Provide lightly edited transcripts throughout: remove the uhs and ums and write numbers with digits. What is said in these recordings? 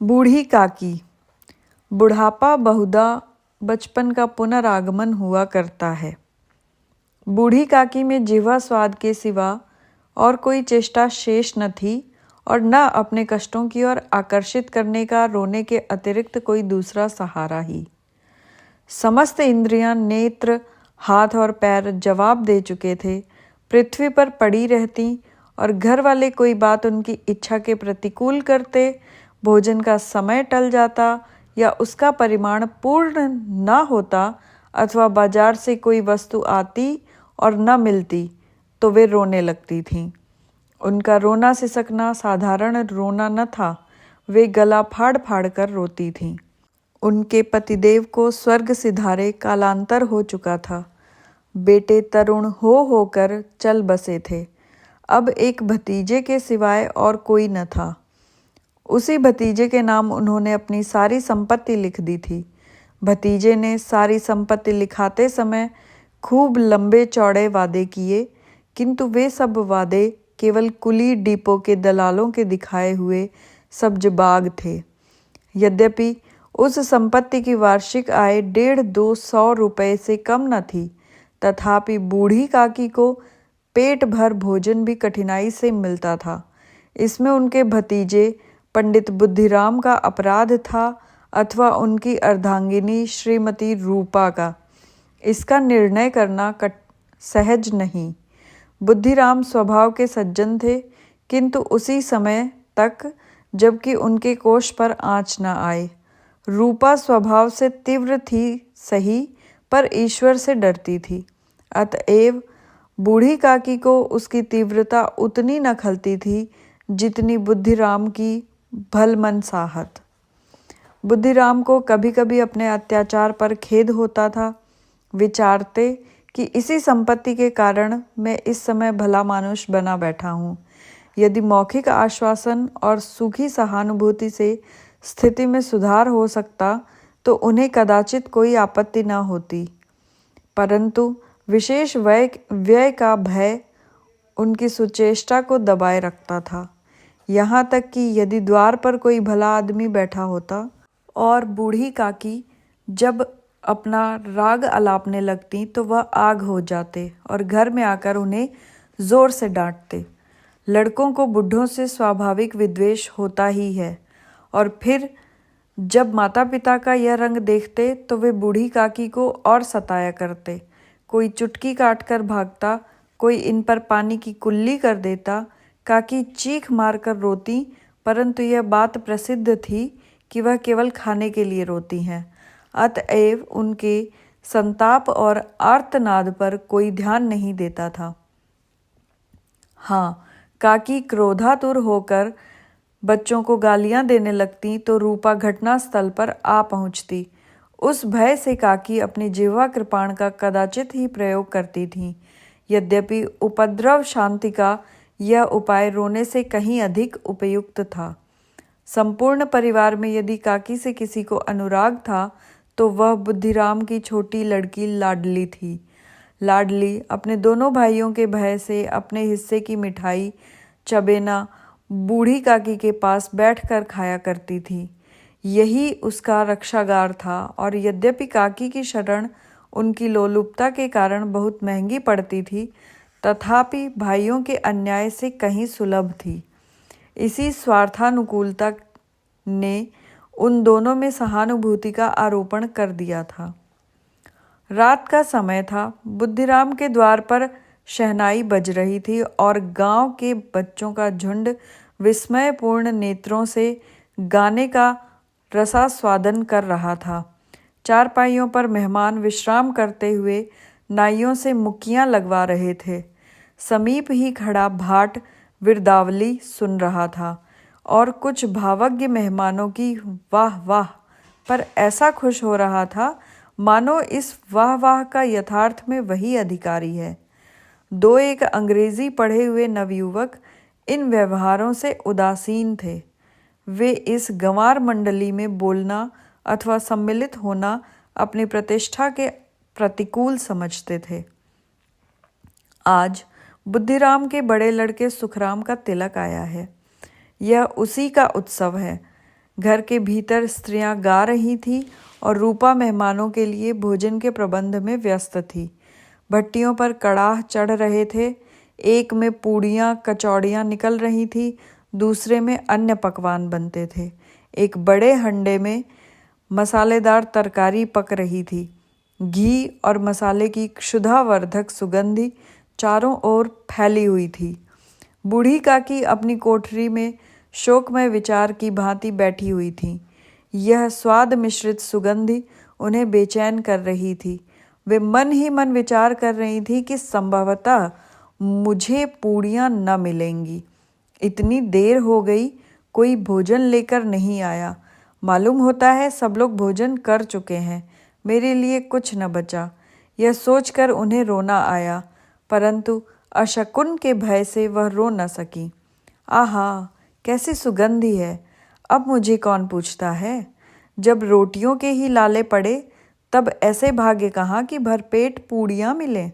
बूढ़ी काकी। बुढ़ापा बहुधा बचपन का पुनरागमन हुआ करता है। बूढ़ी काकी में जिह्वा स्वाद के सिवा और कोई चेष्टा शेष न थी और न अपने कष्टों की ओर आकर्षित करने का रोने के अतिरिक्त कोई दूसरा सहारा ही। समस्त इंद्रियां, नेत्र, हाथ और पैर जवाब दे चुके थे। पृथ्वी पर पड़ी रहती और घर वाले कोई बात उनकी इच्छा के प्रतिकूल करते, भोजन का समय टल जाता या उसका परिमाण पूर्ण न होता अथवा बाजार से कोई वस्तु आती और न मिलती तो वे रोने लगती थीं। उनका रोना सिसकना साधारण रोना न था, वे गला फाड़ फाड़ कर रोती थीं। उनके पतिदेव को स्वर्ग सिधारे कालांतर हो चुका था। बेटे तरुण हो होकर चल बसे थे। अब एक भतीजे के सिवाय और कोई न था। उसी भतीजे के नाम उन्होंने अपनी सारी संपत्ति लिख दी थी। भतीजे ने सारी संपत्ति लिखाते समय खूब लंबे चौड़े वादे किए, किंतु वे सब वादे केवल कुली डिपो के दलालों के दिखाए हुए सब्ज बाग थे। यद्यपि उस संपत्ति की वार्षिक आय 150-200 रुपये से कम न थी, तथापि बूढ़ी काकी को पेट भर भोजन भी कठिनाई से मिलता था। इसमें उनके भतीजे पंडित बुद्धिराम का अपराध था अथवा उनकी अर्धांगिनी श्रीमती रूपा का, इसका निर्णय करना सहज नहीं। बुद्धिराम स्वभाव के सज्जन थे, किंतु उसी समय तक जबकि उनके कोष पर आँच न आए। रूपा स्वभाव से तीव्र थी सही, पर ईश्वर से डरती थी। अतएव बूढ़ी काकी को उसकी तीव्रता उतनी न खलती थी जितनी बुद्धिराम की भलमनसाहत। बुद्धिराम को कभी कभी अपने अत्याचार पर खेद होता था। विचारते कि इसी संपत्ति के कारण मैं इस समय भला मानुष बना बैठा हूँ। यदि मौखिक आश्वासन और सूखी सहानुभूति से स्थिति में सुधार हो सकता तो उन्हें कदाचित कोई आपत्ति न होती, परंतु विशेष व्यय का भय उनकी सुचेष्टा को दबाए रखता था। यहाँ तक कि यदि द्वार पर कोई भला आदमी बैठा होता और बूढ़ी काकी जब अपना राग अलापने लगती तो वह आग हो जाते और घर में आकर उन्हें जोर से डांटते। लड़कों को बुढ़ों से स्वाभाविक विद्वेष होता ही है, और फिर जब माता पिता का यह रंग देखते तो वे बूढ़ी काकी को और सताया करते। कोई चुटकी काट कर भागता, कोई इन पर पानी की कुल्ली कर देता। काकी चीख मारकर रोती, परंतु यह बात प्रसिद्ध थी कि वह केवल खाने के लिए रोती हैं। अतएव उनके संताप और आर्तनाद पर कोई ध्यान नहीं देता था। हाँ, काकी क्रोधातुर होकर बच्चों को गालियां देने लगती तो रूपा घटनास्थल पर आ पहुंचती। उस भय से काकी अपनी जिह्वा कृपाण का कदाचित ही प्रयोग करती थीं। यद्यपि उपद्रव शांति का यह उपाय रोने से कहीं अधिक उपयुक्त था। संपूर्ण परिवार में यदि काकी से किसी को अनुराग था तो वह बुद्धिराम की छोटी लड़की लाडली थी। लाडली अपने दोनों भाइयों के भय से अपने हिस्से की मिठाई चबेना बूढ़ी काकी के पास बैठकर खाया करती थी। यही उसका रक्षागार था, और यद्यपि काकी की शरण उनकी लोलुपता के कारण बहुत महंगी पड़ती थी, तथापि भाइयों के अन्याय से कहीं सुलभ थी। इसी स्वार्थानुकूलता ने उन दोनों में सहानुभूति का आरोपण कर दिया था। रात का समय था। बुद्धिराम के द्वार पर शहनाई बज रही थी और गांव के बच्चों का झुंड विस्मयपूर्ण नेत्रों से गाने का रसास्वादन कर रहा था। चारपाइयों पर मेहमान विश्राम करते हुए नाइयों से मुक्कियां लगवा रहे थे। समीप ही खड़ा भाट विरदावली सुन रहा था और कुछ भावज्ञ मेहमानों की वाह वाह पर ऐसा खुश हो रहा था मानो इस वाह वाह का यथार्थ में वही अधिकारी है। दो एक अंग्रेजी पढ़े हुए नवयुवक इन व्यवहारों से उदासीन थे। वे इस गंवार मंडली में बोलना अथवा सम्मिलित होना अपनी प्रतिष्ठा के प्रतिकूल समझते थे। आज बुद्धिराम के बड़े लड़के सुखराम का तिलक आया है। यह उसी का उत्सव है। घर के भीतर स्त्रियां गा रही थीं और रूपा मेहमानों के लिए भोजन के प्रबंध में व्यस्त थी। भट्टियों पर कड़ाह चढ़ रहे थे। एक में पूड़ियाँ कचौड़ियाँ निकल रही थी, दूसरे में अन्य पकवान बनते थे। एक बड़े हंडे में मसालेदार तरकारी पक रही थी। घी और मसाले की क्षुधावर्धक सुगंधी चारों ओर फैली हुई थी। बूढ़ी काकी अपनी कोठरी में शोकमय विचार की भांति बैठी हुई थी। यह स्वाद मिश्रित सुगंधी उन्हें बेचैन कर रही थी। वे मन ही मन विचार कर रही थी कि संभवतः मुझे पूड़ियाँ न मिलेंगी। इतनी देर हो गई, कोई भोजन लेकर नहीं आया। मालूम होता है सब लोग भोजन कर चुके हैं, मेरे लिए कुछ न बचा। यह सोचकर उन्हें रोना आया, परंतु अशकुन के भय से वह रो न सकी। आहा, कैसी सुगंधी है! अब मुझे कौन पूछता है? जब रोटियों के ही लाले पड़े तब ऐसे भाग्य कहाँ कि भरपेट पूड़ियाँ मिलें।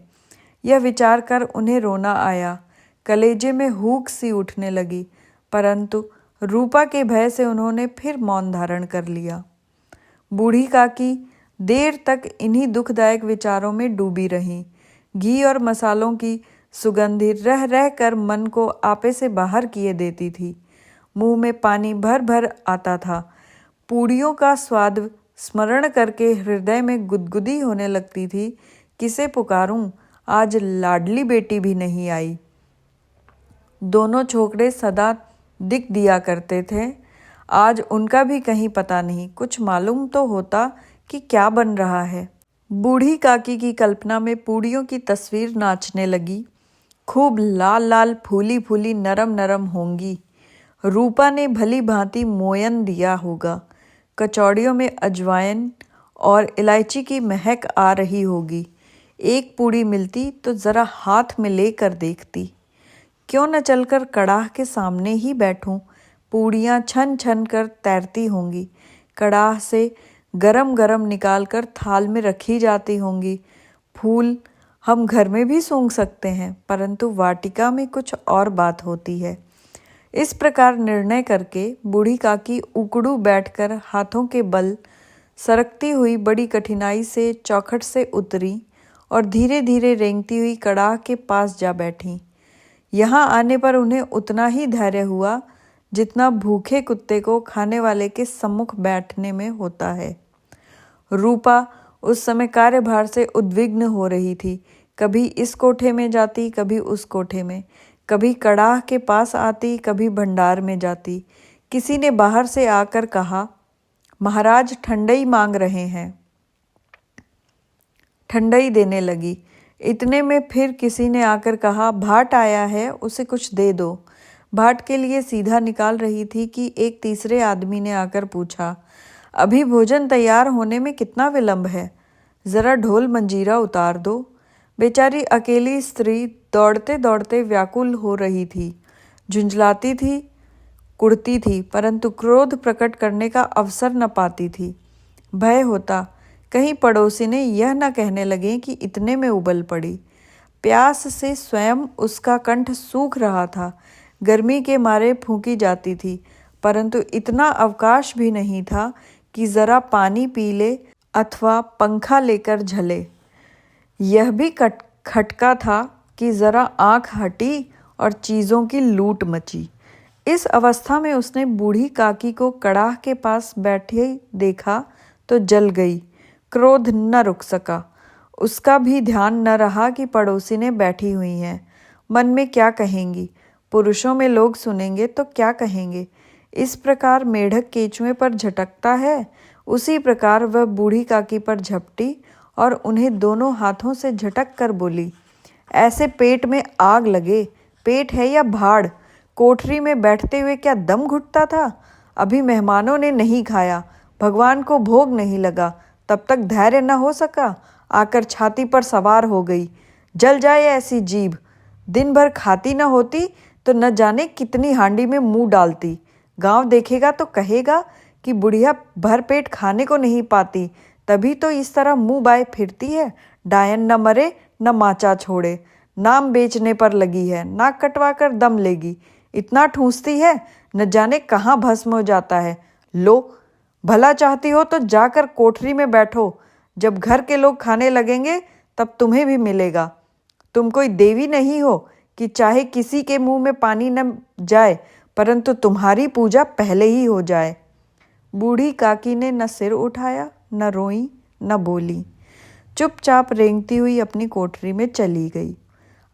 यह विचार कर उन्हें रोना आया। कलेजे में हूक सी उठने लगी, परंतु रूपा के भय से उन्होंने फिर मौन धारण कर लिया। बूढ़ी काकी देर तक इन्हीं दुखदायक विचारों में डूबी रहीं। घी और मसालों की सुगंधी रह रह कर मन को आपे से बाहर किए देती थी। मुंह में पानी भर भर आता था। पूड़ियों का स्वाद स्मरण करके हृदय में गुदगुदी होने लगती थी। किसे पुकारूं, आज लाडली बेटी भी नहीं आई। दोनों छोकरे सदा दिख दिया करते थे, आज उनका भी कहीं पता नहीं। कुछ मालूम तो होता कि क्या बन रहा है। बूढ़ी काकी की कल्पना में पूड़ियों की तस्वीर नाचने लगी। खूब लाल लाल फूली फूली नरम नरम होंगी। रूपा ने भली भांति मोयन दिया होगा। कचौड़ियों में अजवाइन और इलायची की महक आ रही होगी। एक पूड़ी मिलती तो ज़रा हाथ में लेकर देखती। क्यों न चलकर कड़ाह के सामने ही बैठूं। पूड़ियाँ छन छन कर तैरती होंगी। कड़ाह से गरम गरम निकाल कर थाल में रखी जाती होंगी। फूल हम घर में भी सूंघ सकते हैं, परंतु वाटिका में कुछ और बात होती है। इस प्रकार निर्णय करके बूढ़ी काकी उकड़ू बैठकर हाथों के बल सरकती हुई बड़ी कठिनाई से चौखट से उतरी और धीरे धीरे रेंगती हुई कड़ाह के पास जा बैठी। यहाँ आने पर उन्हें उतना ही धैर्य हुआ जितना भूखे कुत्ते को खाने वाले के सम्मुख बैठने में होता है। रूपा उस समय कार्यभार से उद्विग्न हो रही थी। कभी इस कोठे में जाती, कभी उस कोठे में, कभी कड़ाह के पास आती, कभी भंडार में जाती। किसी ने बाहर से आकर कहा, महाराज ठंडई मांग रहे हैं। ठंडई देने लगी। इतने में फिर किसी ने आकर कहा, भाट आया है, उसे कुछ दे दो। भाट के लिए सीधा निकाल रही थी कि एक तीसरे आदमी ने आकर पूछा, अभी भोजन तैयार होने में कितना विलंब है? जरा ढोल मंजीरा उतार दो। बेचारी अकेली स्त्री दौड़ते दौड़ते व्याकुल हो रही थी। झुंझलाती थी, कुढ़ती थी, परंतु क्रोध प्रकट करने का अवसर न पाती थी। भय होता कहीं पड़ोसी ने यह न कहने लगे कि इतने में उबल पड़ी। प्यास से स्वयं उसका कंठ सूख रहा था। गर्मी के मारे फूंकी जाती थी, परंतु इतना अवकाश भी नहीं था कि जरा पानी पी ले अथवा पंखा लेकर झले। यह भी खटका था कि जरा आंख हटी और चीज़ों की लूट मची। इस अवस्था में उसने बूढ़ी काकी को कड़ाह के पास बैठे देखा तो जल गई। क्रोध न रुक सका। उसका भी ध्यान न रहा कि पड़ोसी ने बैठी हुई हैं। मन में क्या कहेंगी? पुरुषों में लोग सुनेंगे तो क्या कहेंगे? इस प्रकार मेढक केंचुए पर झटकता है, उसी प्रकार वह बूढ़ी काकी पर झपटी और उन्हें दोनों हाथों से झटक कर बोली, ऐसे पेट में आग लगे। पेट है या भाड़? कोठरी में बैठते हुए क्या दम घुटता था? अभी मेहमानों ने नहीं खाया, भगवान को भोग नहीं लगा, तब तक धैर्य न हो सका, आकर छाती पर सवार हो गई। जल जाए ऐसी जीभ। दिन भर खाती न होती तो न जाने कितनी हांडी में मुंह डालती। गांव देखेगा तो कहेगा कि बुढ़िया भर पेट खाने को नहीं पाती, तभी तो इस तरह मुंह बाए फिरती है। डायन न मरे न माचा छोड़े, नाम बेचने पर लगी है, नाक कटवा कर दम लेगी। इतना ठूंसती है, न जाने कहाँ भस्म हो जाता है। लो, भला चाहती हो तो जाकर कोठरी में बैठो, जब घर के लोग खाने लगेंगे तब तुम्हें भी मिलेगा। तुम कोई देवी नहीं हो कि चाहे किसी के मुंह में पानी न जाए परंतु तुम्हारी पूजा पहले ही हो जाए। बूढ़ी काकी ने न सिर उठाया, न रोई, न बोली, चुपचाप रेंगती हुई अपनी कोठरी में चली गई।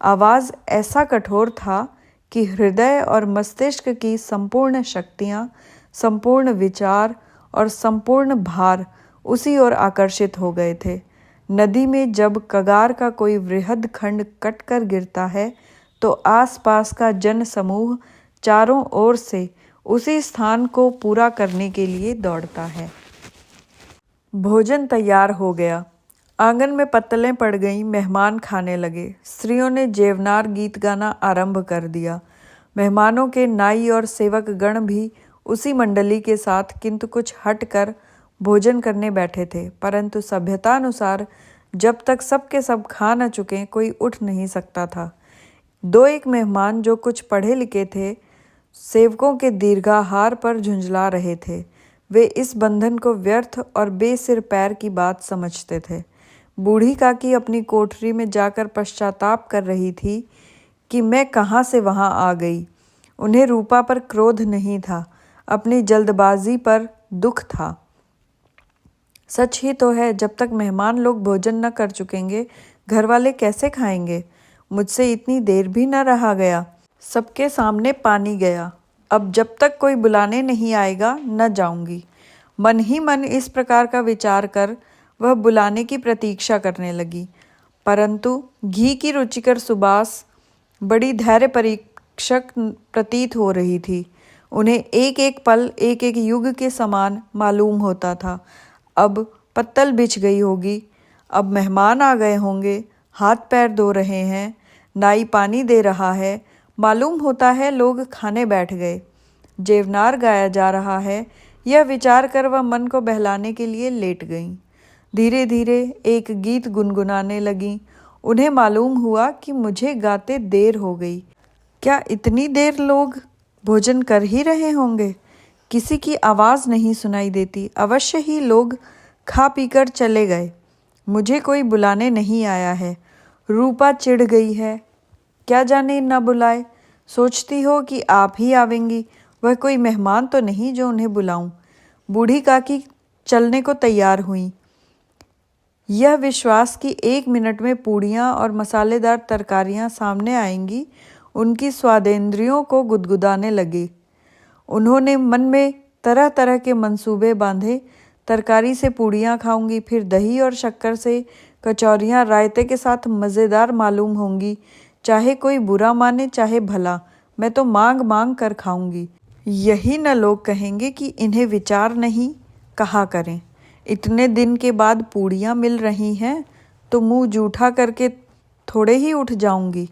आवाज़ ऐसा कठोर था कि हृदय और मस्तिष्क की संपूर्ण शक्तियाँ, संपूर्ण विचार और संपूर्ण भार उसी ओर आकर्षित हो गए थे। नदी में जब कगार का कोई वृहद खंड कटकर गिरता है तो आसपास का जन समूह चारों ओर से उसी स्थान को पूरा करने के लिए दौड़ता है। भोजन तैयार हो गया। आंगन में पत्तलें पड़ गईं, मेहमान खाने लगे। स्त्रियों ने जेवनार गीत गाना आरंभ कर दिया। मेहमानों के नाई और सेवक गण भी उसी मंडली के साथ किंतु कुछ हट कर भोजन करने बैठे थे, परंतु सभ्यतानुसार जब तक सब के सब खा न चुके कोई उठ नहीं सकता था। दो एक मेहमान जो कुछ पढ़े लिखे थे, सेवकों के दीर्घाहार पर झुंझला रहे थे। वे इस बंधन को व्यर्थ और बेसिर पैर की बात समझते थे। बूढ़ी काकी अपनी कोठरी में जाकर पश्चाताप कर रही थी कि मैं कहाँ से वहाँ आ गई। उन्हें रूपा पर क्रोध नहीं था, अपनी जल्दबाजी पर दुख था। सच ही तो है, जब तक मेहमान लोग भोजन न कर चुकेंगे घर वाले कैसे खाएंगे। मुझसे इतनी देर भी न रहा गया। सबके सामने पानी गया। अब जब तक कोई बुलाने नहीं आएगा न जाऊंगी। मन ही मन इस प्रकार का विचार कर वह बुलाने की प्रतीक्षा करने लगी, परंतु घी की रुचिकर सुबास बड़ी धैर्य परीक्षक प्रतीत हो रही थी। उन्हें एक एक पल एक एक युग के समान मालूम होता था। अब पत्तल बिछ गई होगी, अब मेहमान आ गए होंगे, हाथ पैर धो रहे हैं, नाई पानी दे रहा है, मालूम होता है लोग खाने बैठ गए, जेवनार गाया जा रहा है। यह विचार कर वह मन को बहलाने के लिए लेट गईं। धीरे धीरे एक गीत गुनगुनाने लगीं। उन्हें मालूम हुआ कि मुझे गाते देर हो गई। क्या इतनी देर लोग भोजन कर ही रहे होंगे? किसी की आवाज़ नहीं सुनाई देती। अवश्य ही लोग खा पीकर चले गए। मुझे कोई बुलाने नहीं आया है। रूपा चिढ़ गई है, क्या जाने न बुलाए। सोचती हो कि आप ही आवेंगी, वह कोई मेहमान तो नहीं जो उन्हें बुलाऊं। बूढ़ी काकी चलने को तैयार हुई। यह विश्वास कि 1 मिनट में पूड़ियाँ और मसालेदार तरकारियाँ सामने आएंगी उनकी स्वादेंद्रियों को गुदगुदाने लगी। उन्होंने मन में तरह तरह के मंसूबे बांधे। तरकारी से पूड़ियाँ खाऊंगी, फिर दही और शक्कर से कचौरियाँ रायते के साथ मज़ेदार मालूम होंगी। चाहे कोई बुरा माने चाहे भला, मैं तो मांग मांग कर खाऊंगी। यही न लोग कहेंगे कि इन्हें विचार नहीं, कहा करें। इतने दिन के बाद पूड़ियाँ मिल रही हैं तो मुंह जूठा करके थोड़े ही उठ जाऊंगी।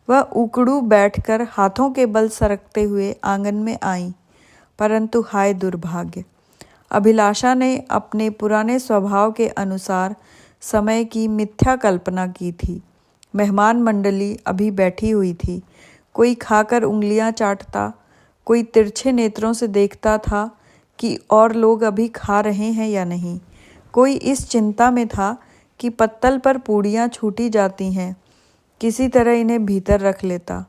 वह उकड़ू बैठकर हाथों के बल सरकते हुए आंगन में आई, परंतु हाय दुर्भाग्य, अभिलाषा ने अपने पुराने स्वभाव के अनुसार समय की मिथ्या कल्पना की थी। मेहमान मंडली अभी बैठी हुई थी। कोई खाकर उंगलियां चाटता, कोई तिरछे नेत्रों से देखता था कि और लोग अभी खा रहे हैं या नहीं। कोई इस चिंता में था कि पत्तल पर पूड़ियाँ छूटी जाती हैं, किसी तरह इन्हें भीतर रख लेता।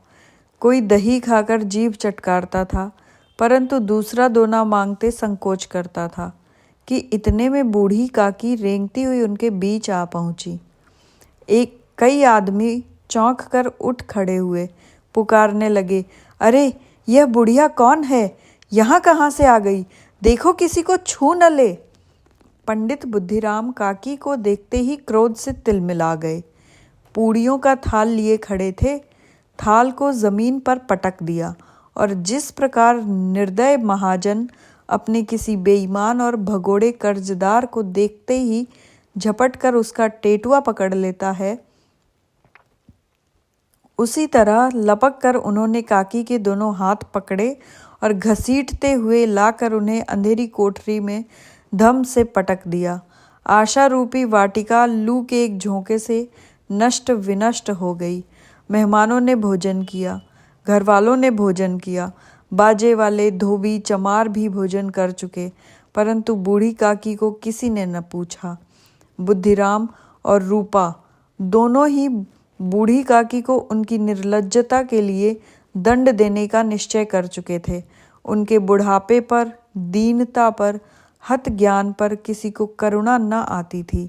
कोई दही खाकर जीभ चटकारता था, परंतु दूसरा दोना मांगते संकोच करता था कि इतने में बूढ़ी काकी रेंगती हुई उनके बीच आ पहुंची। कई आदमी चौंक कर उठ खड़े हुए, पुकारने लगे, अरे यह बुढ़िया कौन है? यहाँ कहाँ से आ गई? देखो किसी को छू न ले। पंडित बुद्धिराम काकी को देखते ही क्रोध से तिलमिला गए। पूड़ियों का थाल लिए खड़े थे, थाल को जमीन पर पटक दिया और जिस प्रकार निर्दय महाजन अपने किसी बेईमान और भगोड़े कर्जदार को देखते ही झपट कर उसका टेटुआ पकड़ लेता है, उसी तरह लपक कर उन्होंने काकी के दोनों हाथ पकड़े और घसीटते हुए लाकर उन्हें अंधेरी कोठरी में धम से पटक दिया। आशा रूपी वाटिका लू के एक झोंके से नष्ट विनष्ट हो गई। मेहमानों ने भोजन किया, घर वालों ने भोजन किया, बाजे वाले धोबी चमार भी भोजन कर चुके, परंतु बूढ़ी काकी को किसी ने न पूछा। बुद्धिराम और रूपा दोनों ही बूढ़ी काकी को उनकी निर्लज्जता के लिए दंड देने का निश्चय कर चुके थे। उनके बुढ़ापे पर, दीनता पर, हत ज्ञान पर किसी को करुणा न आती थी।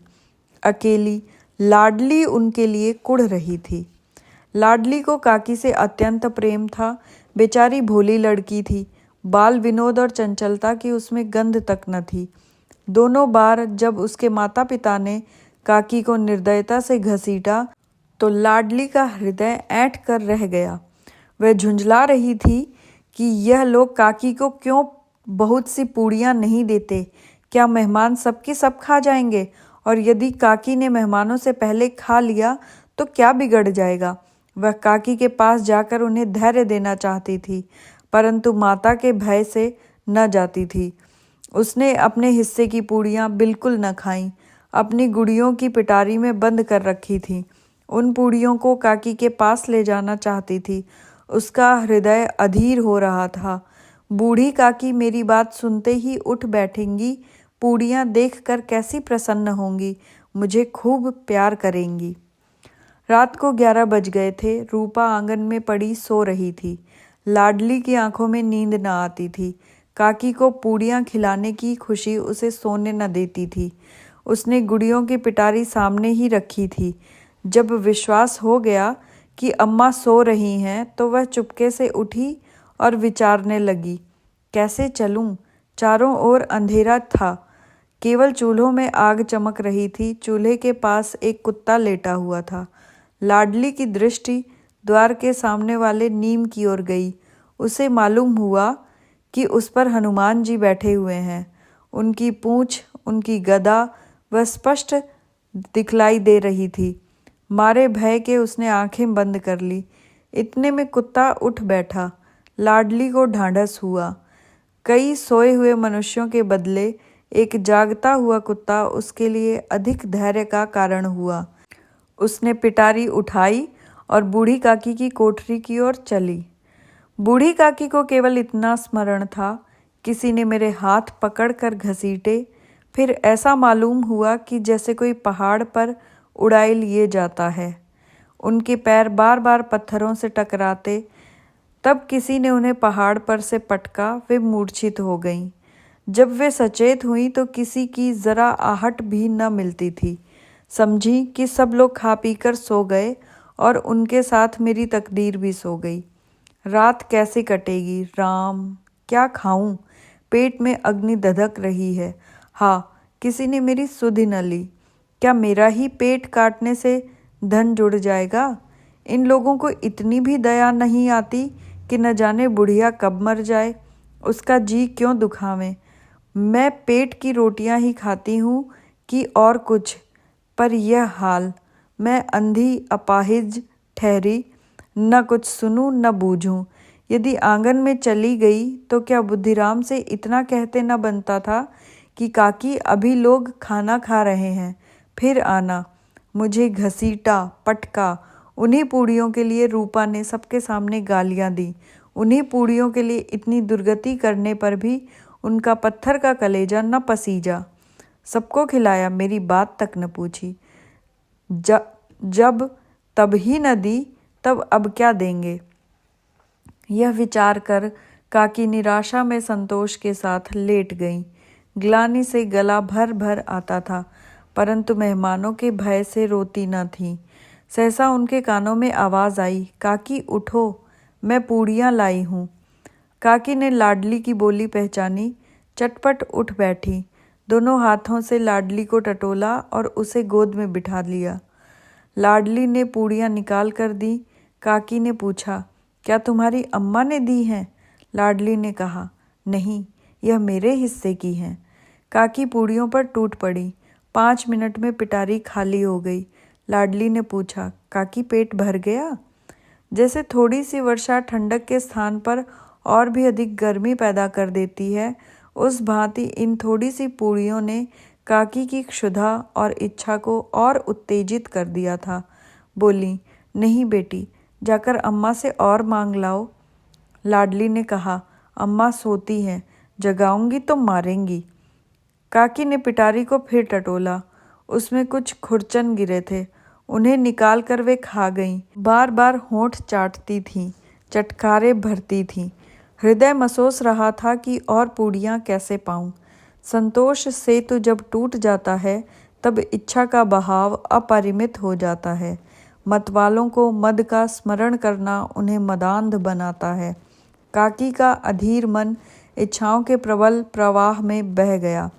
अकेली लाडली उनके लिए कुढ़ रही थी। लाडली को काकी से अत्यंत प्रेम था। बेचारी भोली लड़की थी। बाल विनोद और चंचलता की उसमें गंध तक न थी। दोनों बार जब उसके माता पिता ने काकी को निर्दयता से घसीटा तो लाडली का हृदय ऐंठ कर रह गया। वह झुंझला रही थी कि यह लोग काकी को क्यों बहुत सी पूड़ियाँ नहीं देते। क्या मेहमान सबकी सब खा जाएंगे? और यदि काकी ने मेहमानों से पहले खा लिया तो क्या बिगड़ जाएगा? वह काकी के पास जाकर उन्हें धैर्य देना चाहती थी, परंतु माता के भय से न जाती थी। उसने अपने हिस्से की पूड़ियाँ बिल्कुल न खाईं, अपनी गुड़ियों की पिटारी में बंद कर रखी थी। उन पूड़ियों को काकी के पास ले जाना चाहती थी। उसका हृदय अधीर हो रहा था। बूढ़ी काकी मेरी बात सुनते ही उठ बैठेंगी, पूड़ियाँ देखकर कैसी प्रसन्न होंगी, मुझे खूब प्यार करेंगी। रात को 11 बज गए थे। रूपा आंगन में पड़ी सो रही थी। लाडली की आंखों में नींद न आती थी। काकी को पूड़ियाँ खिलाने की खुशी उसे सोने न देती थी। उसने गुड़ियों की पिटारी सामने ही रखी थी। जब विश्वास हो गया कि अम्मा सो रही हैं तो वह चुपके से उठी और विचारने लगी, कैसे चलूं? चारों ओर अंधेरा था। केवल चूल्हों में आग चमक रही थी। चूल्हे के पास एक कुत्ता लेटा हुआ था। लाडली की दृष्टि द्वार के सामने वाले नीम की ओर गई। उसे मालूम हुआ कि उस पर हनुमान जी बैठे हुए हैं। उनकी पूंछ, उनकी गदा वह स्पष्ट दिखलाई दे रही थी। मारे भय के उसने आंखें बंद कर ली। इतने में कुत्ता उठ बैठा। लाडली को ढांढस हुआ। कई सोए हुए मनुष्यों के बदले एक जागता हुआ कुत्ता उसके लिए अधिक धैर्य का कारण हुआ। उसने पिटारी उठाई और बूढ़ी काकी की कोठरी की ओर चली। बूढ़ी काकी को केवल इतना स्मरण था, किसी ने मेरे हाथ पकड़कर घसीटे। फिर ऐसा मालूम हुआ कि जैसे कोई पहाड़ पर उड़ाए लिए जाता है। उनके पैर बार बार पत्थरों से टकराते। तब किसी ने उन्हें पहाड़ पर से पटका। वे मूर्छित हो गईं। जब वे सचेत हुई तो किसी की जरा आहट भी न मिलती थी। समझी कि सब लोग खा पीकर सो गए और उनके साथ मेरी तकदीर भी सो गई। रात कैसे कटेगी? राम, क्या खाऊं? पेट में अग्नि धधक रही है। हाँ, किसी ने मेरी सुधि न ली। क्या मेरा ही पेट काटने से धन जुड़ जाएगा? इन लोगों को इतनी भी दया नहीं आती कि न जाने बुढ़िया कब मर जाए, उसका जी क्यों दुखावें। मैं पेट की रोटियां ही खाती हूँ कि और कुछ, पर यह हाल। मैं अंधी अपाहिज ठहरी, न कुछ सुनूं न बूझूं। यदि आंगन में चली गई तो क्या बुद्धिराम से इतना कहते न बनता था कि काकी अभी लोग खाना खा रहे हैं, फिर आना। मुझे घसीटा, पटका। उन्हीं पूड़ियों के लिए रूपा ने सबके सामने गालियां दी। उन्हीं पूड़ियों के लिए इतनी दुर्गति करने पर भी उनका पत्थर का कलेजा न पसीजा। सबको खिलाया, मेरी बात तक न पूछी। जब तब ही न दी, तब अब क्या देंगे? यह विचार कर काकी निराशा में संतोष के साथ लेट गईं। ग्लानि से गला भर भर आता था, परंतु मेहमानों के भय से रोती न थीं। सहसा उनके कानों में आवाज़ आई, काकी उठो, मैं पूड़ियाँ लाई हूँ। काकी ने लाडली की बोली पहचानी, चटपट उठ बैठी। दोनों हाथों से लाडली को टटोला और उसे गोद में बिठा लिया। लाडली ने पूड़ियाँ निकाल कर दी। काकी ने पूछा, क्या तुम्हारी अम्मा ने दी हैं? लाडली ने कहा, नहीं, यह मेरे हिस्से की हैं। काकी पूड़ियों पर टूट पड़ी। 5 मिनट में पिटारी खाली हो गई। लाडली ने पूछा, काकी पेट भर गया? जैसे थोड़ी सी वर्षा ठंडक के स्थान पर और भी अधिक गर्मी पैदा कर देती है, उस भांति इन थोड़ी सी पूड़ियों ने काकी की क्षुधा और इच्छा को और उत्तेजित कर दिया था। बोली, नहीं बेटी, जाकर अम्मा से और मांग लाओ। लाडली ने कहा, अम्मा सोती हैं, जगाऊंगी तो मारेंगी। काकी ने पिटारी को फिर टटोला। उसमें कुछ खुरचन गिरे थे, उन्हें निकाल कर वे खा गईं। बार बार होंठ चाटती थीं, चटकारे भरती थीं। हृदय मसोस रहा था कि और पूड़ियाँ कैसे पाऊं। संतोष सेतु जब टूट जाता है तब इच्छा का बहाव अपरिमित हो जाता है। मतवालों को मद का स्मरण करना उन्हें मदांध बनाता है। काकी का अधीर मन इच्छाओं के प्रबल प्रवाह में बह गया।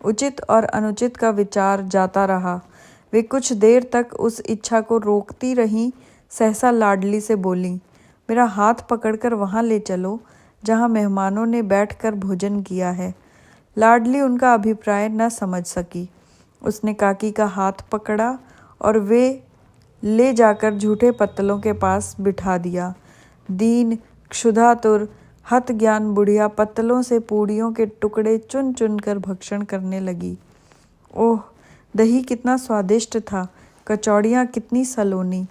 उचित और अनुचित का विचार जाता रहा। वे कुछ देर तक उस इच्छा को रोकती रहीं। सहसा लाडली से बोली, मेरा हाथ पकड़कर वहाँ ले चलो जहाँ मेहमानों ने बैठकर भोजन किया है। लाडली उनका अभिप्राय न समझ सकी। उसने काकी का हाथ पकड़ा और वे ले जाकर झूठे पत्तलों के पास बिठा दिया। दीन क्षुधातुर हत ज्ञान बुढ़िया पत्तलों से पूड़ियों के टुकड़े चुन चुन कर भक्षण करने लगी। ओह, दही कितना स्वादिष्ट था, कचौड़ियाँ कितनी सलोनी,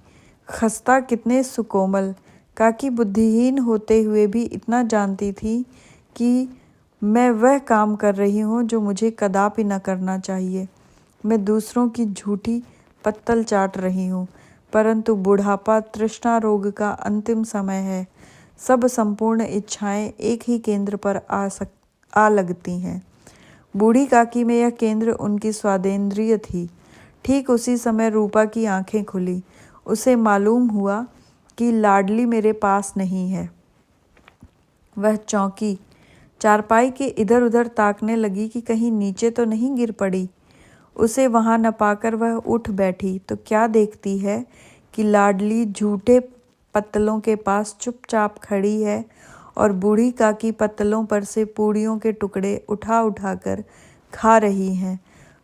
खस्ता कितने सुकोमल। काकी बुद्धिहीन होते हुए भी इतना जानती थी कि मैं वह काम कर रही हूँ जो मुझे कदापि न करना चाहिए। मैं दूसरों की झूठी पत्तल चाट रही हूँ, परंतु बुढ़ापा तृष्णा रोग का अंतिम समय है। सब संपूर्ण इच्छाएं एक ही केंद्र पर आ लगती हैं। बूढ़ी काकी में यह केंद्र उनकी स्वादेंद्रिय थी। ठीक उसी समय रूपा की आंखें खुली। उसे मालूम हुआ कि लाडली मेरे पास नहीं है। वह चौंकी, चारपाई के इधर उधर ताकने लगी कि कहीं नीचे तो नहीं गिर पड़ी। उसे वहां न पाकर वह उठ बैठी तो क्या देखती है कि लाडली झूठे पत्तलों के पास चुपचाप खड़ी है और बूढ़ी काकी पत्तलों पर से पूड़ियों के टुकड़े उठा उठाकर खा रही हैं।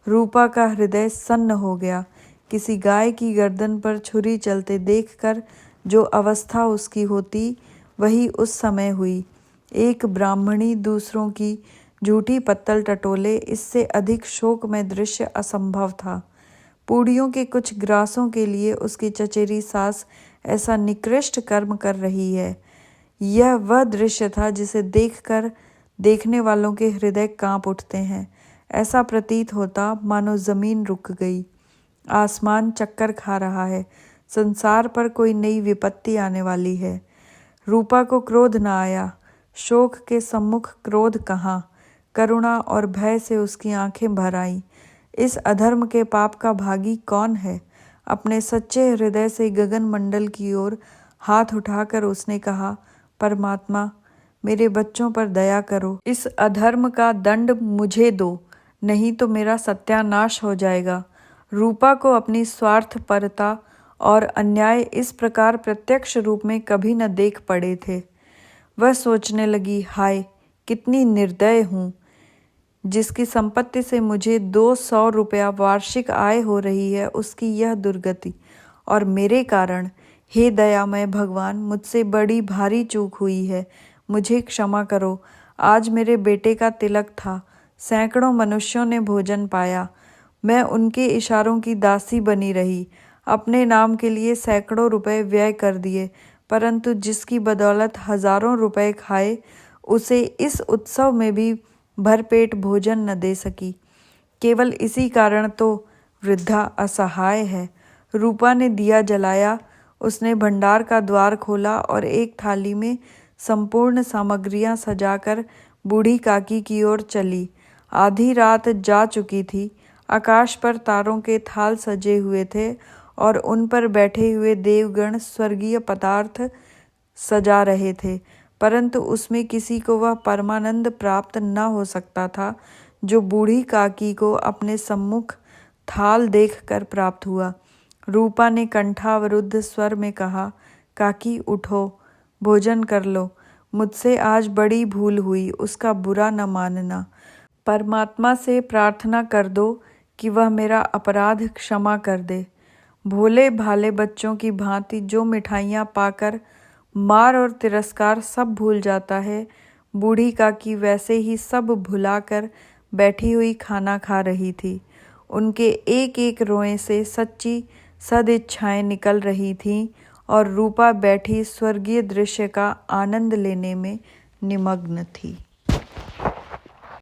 रूपा का हृदय सन्न हो गया। किसी गाय की गर्दन पर छुरी चलते देखकर जो अवस्था उसकी होती वही उस समय हुई। एक ब्राह्मणी दूसरों की झूठी पत्तल टटोले, इससे अधिक शोकमय दृश्य असंभव था। पूड़ियों के कुछ ग्रासों के लिए उसकी चचेरी सास ऐसा निकृष्ट कर्म कर रही है। यह वह दृश्य था जिसे देखकर देखने वालों के हृदय कांप उठते हैं। ऐसा प्रतीत होता मानो जमीन रुक गई, आसमान चक्कर खा रहा है, संसार पर कोई नई विपत्ति आने वाली है। रूपा को क्रोध न आया। शोक के सम्मुख क्रोध कहाँ। करुणा और भय से उसकी आंखें भर आईं। इस अधर्म के पाप का भागी कौन है? अपने सच्चे हृदय से गगन मंडल की ओर हाथ उठाकर उसने कहा, परमात्मा, मेरे बच्चों पर दया करो। इस अधर्म का दंड मुझे दो, नहीं तो मेरा सत्यानाश हो जाएगा। रूपा को अपनी स्वार्थपरता और अन्याय इस प्रकार प्रत्यक्ष रूप में कभी न देख पड़े थे। वह सोचने लगी, हाय कितनी निर्दय हूँ। जिसकी संपत्ति से मुझे 200 रुपया वार्षिक आय हो रही है, उसकी यह दुर्गति, और मेरे कारण। हे दयामय भगवान, मुझसे बड़ी भारी चूक हुई है, मुझे क्षमा करो। आज मेरे बेटे का तिलक था, सैकड़ों मनुष्यों ने भोजन पाया, मैं उनके इशारों की दासी बनी रही, अपने नाम के लिए सैकड़ों रुपए व्यय कर दिए, परंतु जिसकी बदौलत हजारों रुपए खाए, उसे इस उत्सव में भी भरपेट भोजन न दे सकी। केवल इसी कारण तो वृद्धा असहाय है। रूपा ने दिया जलाया। उसने भंडार का द्वार खोला और एक थाली में संपूर्ण सामग्रियां सजाकर बूढ़ी काकी की ओर चली। आधी रात जा चुकी थी। आकाश पर तारों के थाल सजे हुए थे और उन पर बैठे हुए देवगण स्वर्गीय पदार्थ सजा रहे थे, परंतु उसमें किसी को वह परमानंद प्राप्त न हो सकता था जो बूढ़ी काकी को अपने सम्मुख थाल देखकर प्राप्त हुआ। रूपा ने कंठावरुद्ध स्वर में कहा, काकी उठो, भोजन कर लो। मुझसे आज बड़ी भूल हुई, उसका बुरा न मानना। परमात्मा से प्रार्थना कर दो कि वह मेरा अपराध क्षमा कर दे। भोले भाले बच्चों की भांति जो मिठाइयाँ पाकर मार और तिरस्कार सब भूल जाता है, बूढ़ी काकी वैसे ही सब भुलाकर बैठी हुई खाना खा रही थी। उनके एक एक रोए से सच्ची सदिच्छाएं निकल रही थीं और रूपा बैठी स्वर्गीय दृश्य का आनंद लेने में निमग्न थी।